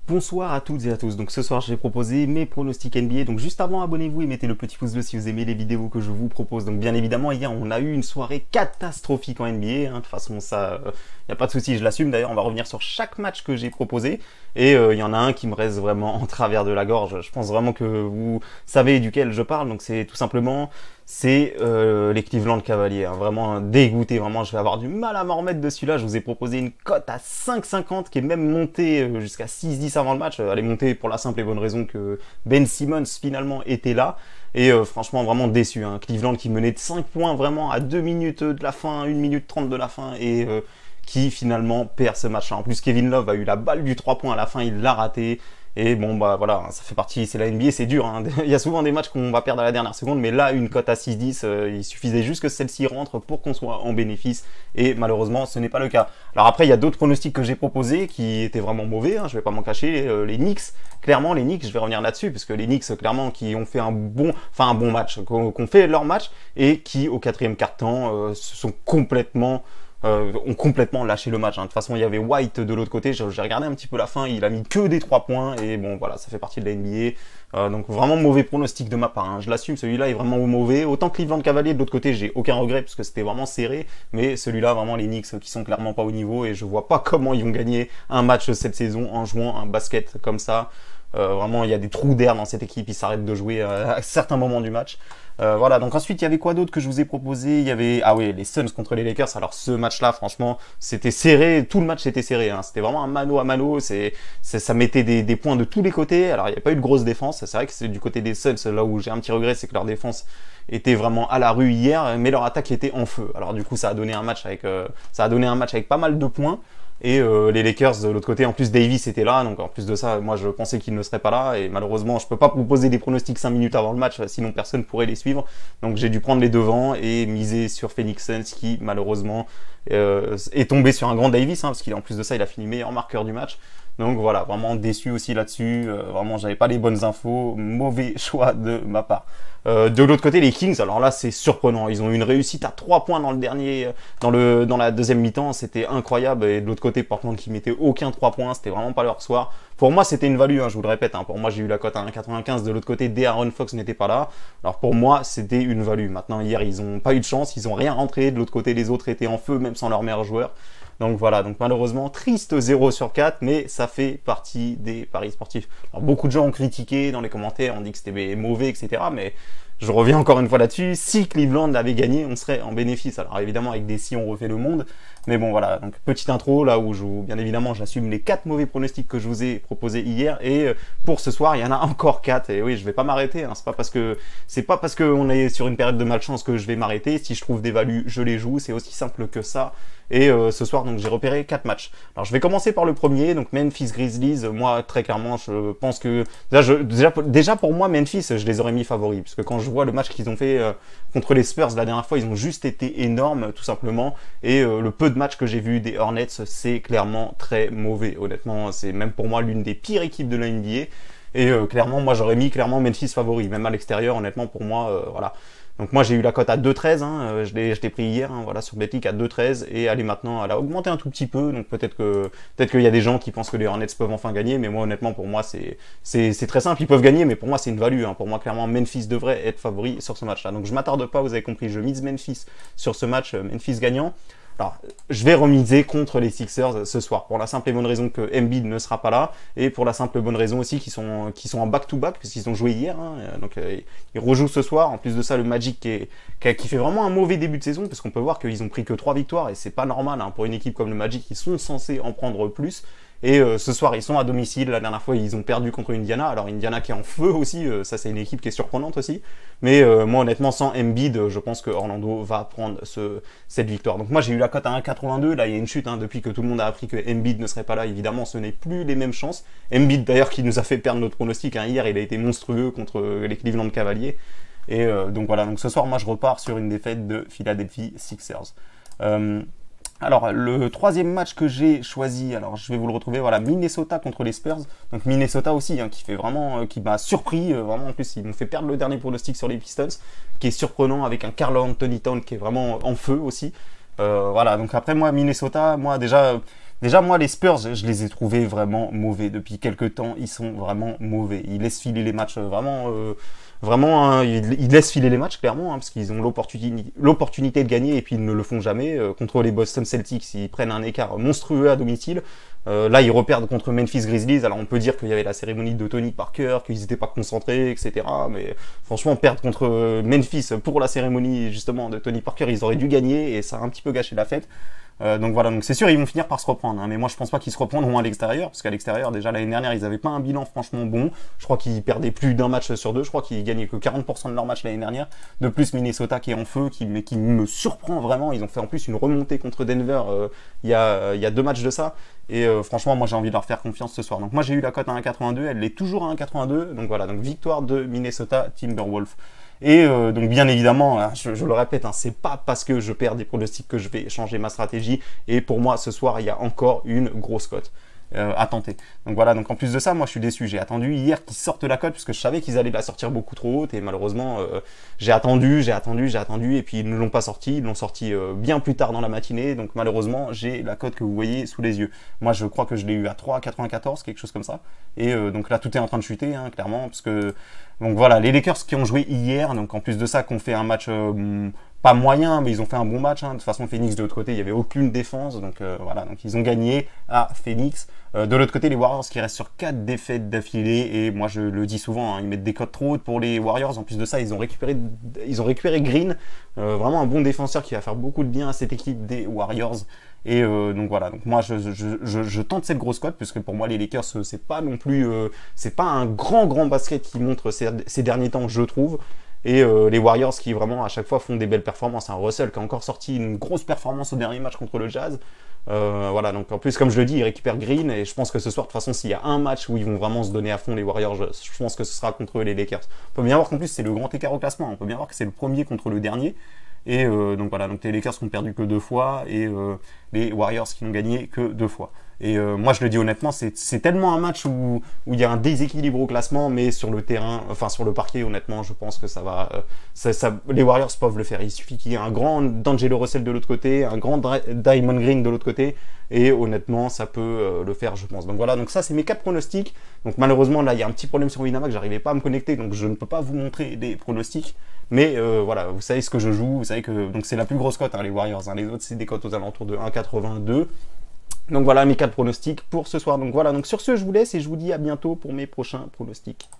Bonsoir à toutes et à tous. Donc ce soir, j'ai proposé mes pronostics NBA. Donc juste avant, abonnez-vous et mettez le petit pouce bleu si vous aimez les vidéos que je vous propose. Donc bien évidemment, hier, on a eu une soirée catastrophique en NBA. De toute façon, ça, y a pas de souci, je l'assume. D'ailleurs, on va revenir sur chaque match que j'ai proposé. Et il y en a un qui me reste vraiment en travers de la gorge. Je pense vraiment que vous savez duquel je parle. Donc c'est tout simplement les Cleveland Cavaliers. Vraiment dégoûté. Vraiment, je vais avoir du mal à m'en remettre de celui-là. Je vous ai proposé une cote à 5,50 qui est même montée jusqu'à 6,10 avant le match. Elle est montée pour la simple et bonne raison que Ben Simmons finalement était là. Et franchement, vraiment déçu. Cleveland qui menait de 5 points vraiment à 2 minutes de la fin, 1 minute 30 de la fin. Et qui finalement perd ce match-là. En plus, Kevin Love a eu la balle du 3 points à la fin, il l'a raté. Et bon, bah voilà, ça fait partie, c'est la NBA, c'est dur. Il y a souvent des matchs qu'on va perdre à la dernière seconde, mais là, une cote à 6-10, il suffisait juste que celle-ci rentre pour qu'on soit en bénéfice. Et malheureusement, ce n'est pas le cas. Alors après, il y a d'autres pronostics que j'ai proposés qui étaient vraiment mauvais, je vais pas m'en cacher. Les Knicks, clairement, les Knicks, je vais revenir là-dessus, parce que les Knicks, clairement, qui ont fait un bon match, qu'on fait leur match, et qui, au quatrième quart-temps, se sont ont complètement lâché le match. De toute façon, il y avait White de l'autre côté. J'ai regardé un petit peu la fin. Il a mis que des 3 points. Et bon, voilà, ça fait partie de la NBA. Donc vraiment mauvais pronostic de ma part. Je l'assume, celui-là est vraiment mauvais. Autant Cleveland Cavaliers de l'autre côté, j'ai aucun regret parce que c'était vraiment serré. Mais celui-là, vraiment les Knicks qui sont clairement pas au niveau. Et je vois pas comment ils vont gagner un match cette saison en jouant un basket comme ça. Vraiment, il y a des trous d'air dans cette équipe. Ils s'arrêtent de jouer à certains moments du match. Voilà, donc ensuite il y avait quoi d'autre que je vous ai proposé. Il y avait, ah oui, les Suns contre les Lakers. Alors ce match-là, franchement, c'était serré, tout le match était serré, c'était vraiment un mano à mano, ça mettait des points de tous les côtés. Alors il n'y a pas eu de grosse défense, c'est vrai que c'est du côté des Suns, là où j'ai un petit regret, c'est que leur défense était vraiment à la rue hier, mais leur attaque était en feu. Alors du coup ça a donné un match avec pas mal de points. Et les Lakers de l'autre côté, en plus Davis était là, donc en plus de ça, moi je pensais qu'il ne serait pas là, et malheureusement je peux pas proposer des pronostics 5 minutes avant le match, sinon personne pourrait les suivre. Donc j'ai dû prendre les devants et miser sur Phoenix Suns qui malheureusement est tombé sur un grand Davis, parce qu'il en plus de ça il a fini meilleur marqueur du match. Donc voilà, vraiment déçu aussi là-dessus, vraiment j'avais pas les bonnes infos, mauvais choix de ma part. De l'autre côté, les Kings, alors là c'est surprenant, ils ont eu une réussite à 3 points dans le dernier, dans la deuxième mi-temps, c'était incroyable. Et de l'autre côté, Portland qui mettait aucun 3 points, c'était vraiment pas leur soir. Pour moi, c'était une value, je vous le répète. Pour moi, j'ai eu la cote à 1,95. De l'autre côté, De'Aaron Fox n'était pas là. Alors pour moi, c'était une value. Maintenant, hier, ils ont pas eu de chance, ils ont rien rentré. De l'autre côté, les autres étaient en feu, même sans leur meilleur joueur. Donc voilà, donc malheureusement, triste 0 sur 4, mais ça fait partie des paris sportifs. Alors beaucoup de gens ont critiqué dans les commentaires, on dit que c'était mauvais, etc. Mais je reviens encore une fois là-dessus, si Cleveland avait gagné, on serait en bénéfice. Alors évidemment, avec des si on refait le monde, mais bon voilà, donc petite intro là où bien évidemment j'assume les 4 mauvais pronostics que je vous ai proposés hier, et pour ce soir il y en a encore 4, et oui je vais pas m'arrêter, c'est pas parce qu'on est sur une période de malchance que je vais m'arrêter. Si je trouve des values, je les joue, c'est aussi simple que ça. Et ce soir donc j'ai repéré 4 matchs. Alors je vais commencer par le premier, donc Memphis Grizzlies. Moi très clairement je pense que déjà pour moi Memphis je les aurais mis favoris, parce que quand je vois le match qu'ils ont fait contre les Spurs la dernière fois, ils ont juste été énormes tout simplement. Et le peu de matchs que j'ai vu des Hornets, c'est clairement très mauvais. Honnêtement, c'est même pour moi l'une des pires équipes de la NBA. Et clairement, moi j'aurais mis clairement Memphis favori, même à l'extérieur. Honnêtement, pour moi, voilà. Donc moi j'ai eu la cote à 2,13, je l'ai pris hier, voilà, sur Betclic à 2,13, et elle est maintenant, elle a augmenté un tout petit peu, donc peut-être qu'il y a des gens qui pensent que les Hornets peuvent enfin gagner, mais moi honnêtement pour moi c'est très simple, ils peuvent gagner, mais pour moi c'est une value, pour moi clairement Memphis devrait être favori sur ce match-là. Donc je m'attarde pas, vous avez compris, je mise Memphis sur ce match, Memphis gagnant. Alors, je vais remiser contre les Sixers ce soir, pour la simple et bonne raison que Embiid ne sera pas là, et pour la simple et bonne raison aussi qu'ils sont en back-to-back, puisqu'ils ont joué hier, donc ils rejouent ce soir. En plus de ça, le Magic qui fait vraiment un mauvais début de saison, parce qu'on peut voir qu'ils ont pris que 3 victoires, et c'est pas normal, pour une équipe comme le Magic, ils sont censés en prendre plus. Et ce soir, ils sont à domicile. La dernière fois, ils ont perdu contre Indiana. Alors Indiana qui est en feu aussi, ça c'est une équipe qui est surprenante aussi. Mais moi honnêtement, sans Embiid, je pense que Orlando va prendre cette victoire. Donc moi j'ai eu la cote à 1,82. Là il y a une chute depuis que tout le monde a appris que Embiid ne serait pas là. Évidemment, ce n'est plus les mêmes chances. Embiid d'ailleurs qui nous a fait perdre notre pronostic. Hier, il a été monstrueux contre les Cleveland Cavaliers. Et donc voilà, donc ce soir, moi je repars sur une défaite de Philadelphie Sixers. Alors, le troisième match que j'ai choisi, alors je vais vous le retrouver, voilà, Minnesota contre les Spurs. Donc Minnesota aussi, qui fait vraiment, qui m'a surpris, vraiment, en plus ils m'ont fait perdre le dernier pronostic sur les Pistons, qui est surprenant avec un Karl Anthony Towns qui est vraiment en feu aussi. Voilà, donc après moi, Minnesota, moi déjà, Déjà, moi, les Spurs, je les ai trouvés vraiment mauvais. Depuis quelques temps, ils sont vraiment mauvais. Ils laissent filer les matchs vraiment, hein, ils laissent filer les matchs, clairement, hein, parce qu'ils ont l'opportunité de gagner et puis ils ne le font jamais. Contre les Boston Celtics, ils prennent un écart monstrueux à domicile. Là, ils reperdent contre Memphis Grizzlies. Alors, on peut dire qu'il y avait la cérémonie de Tony Parker, qu'ils n'étaient pas concentrés, etc. Mais franchement, perdre contre Memphis pour la cérémonie, justement, de Tony Parker, ils auraient dû gagner et ça a un petit peu gâché la fête. Donc voilà, donc c'est sûr ils vont finir par se reprendre, hein, mais moi je pense pas qu'ils se reprendront à l'extérieur, parce qu'à l'extérieur déjà l'année dernière ils avaient pas un bilan franchement bon, je crois qu'ils perdaient plus d'un match sur deux, je crois qu'ils gagnaient que 40% de leur match l'année dernière, de plus Minnesota qui est en feu, qui me surprend vraiment, ils ont fait en plus une remontée contre Denver il y a 2 matchs de ça, et franchement moi j'ai envie de leur faire confiance ce soir, donc moi j'ai eu la cote à 1,82, elle est toujours à 1,82, donc voilà, donc victoire de Minnesota Timberwolves. Et donc bien évidemment, hein, je le répète, hein, c'est pas parce que je perds des pronostics que je vais changer ma stratégie. Et pour moi, ce soir, il y a encore une grosse cote à tenter. Donc voilà, donc en plus de ça, moi je suis déçu. J'ai attendu hier qu'ils sortent la cote parce que je savais qu'ils allaient la sortir beaucoup trop haute et malheureusement j'ai attendu et puis ils ne l'ont pas sorti. Ils l'ont sorti bien plus tard dans la matinée. Donc malheureusement, j'ai la cote que vous voyez sous les yeux. Moi je crois que je l'ai eu à 3,94, quelque chose comme ça. Et donc là tout est en train de chuter, hein, clairement, parce que donc voilà, les Lakers qui ont joué hier, donc en plus de ça, qui ont fait un match pas moyen, mais ils ont fait un bon match. Hein. De toute façon, Phoenix de l'autre côté, il n'y avait aucune défense, donc voilà, donc ils ont gagné à Phoenix. De l'autre côté, les Warriors qui restent sur 4 défaites d'affilée, et moi je le dis souvent, hein, ils mettent des cotes trop hautes pour les Warriors. En plus de ça, ils ont récupéré Green, vraiment un bon défenseur qui va faire beaucoup de bien à cette équipe des Warriors. Et donc voilà, donc moi je tente cette grosse cote, puisque pour moi les Lakers c'est pas non plus, c'est pas un grand basket qui montre ces derniers temps, je trouve. Et les Warriors qui vraiment à chaque fois font des belles performances. Un Russell qui a encore sorti une grosse performance au dernier match contre le Jazz. Voilà, donc en plus comme je le dis, ils récupèrent Green et je pense que ce soir de toute façon s'il y a un match où ils vont vraiment se donner à fond les Warriors, je pense que ce sera contre les Lakers. On peut bien voir qu'en plus c'est le grand écart au classement, on peut bien voir que c'est le premier contre le dernier. Et donc voilà, donc les Lakers qui n'ont perdu que 2 fois et les Warriors qui n'ont gagné que 2 fois. Et moi je le dis honnêtement, c'est tellement un match où il y a un déséquilibre au classement, mais sur le terrain, enfin sur le parquet, honnêtement, je pense que ça va, les Warriors peuvent le faire. Il suffit qu'il y ait un grand D'Angelo Russell de l'autre côté, un grand Draymond Green de l'autre côté, et honnêtement, ça peut le faire, je pense. Donc voilà, donc ça c'est mes 4 pronostics. Donc malheureusement là, il y a un petit problème sur Winamax, j'arrivais pas à me connecter, donc je ne peux pas vous montrer des pronostics. Mais voilà, vous savez ce que je joue, vous savez que donc c'est la plus grosse cote, hein, les Warriors. Hein, les autres, c'est des cotes aux alentours de 1,82. Donc voilà mes 4 pronostics pour ce soir. Donc voilà, donc sur ce, je vous laisse et je vous dis à bientôt pour mes prochains pronostics.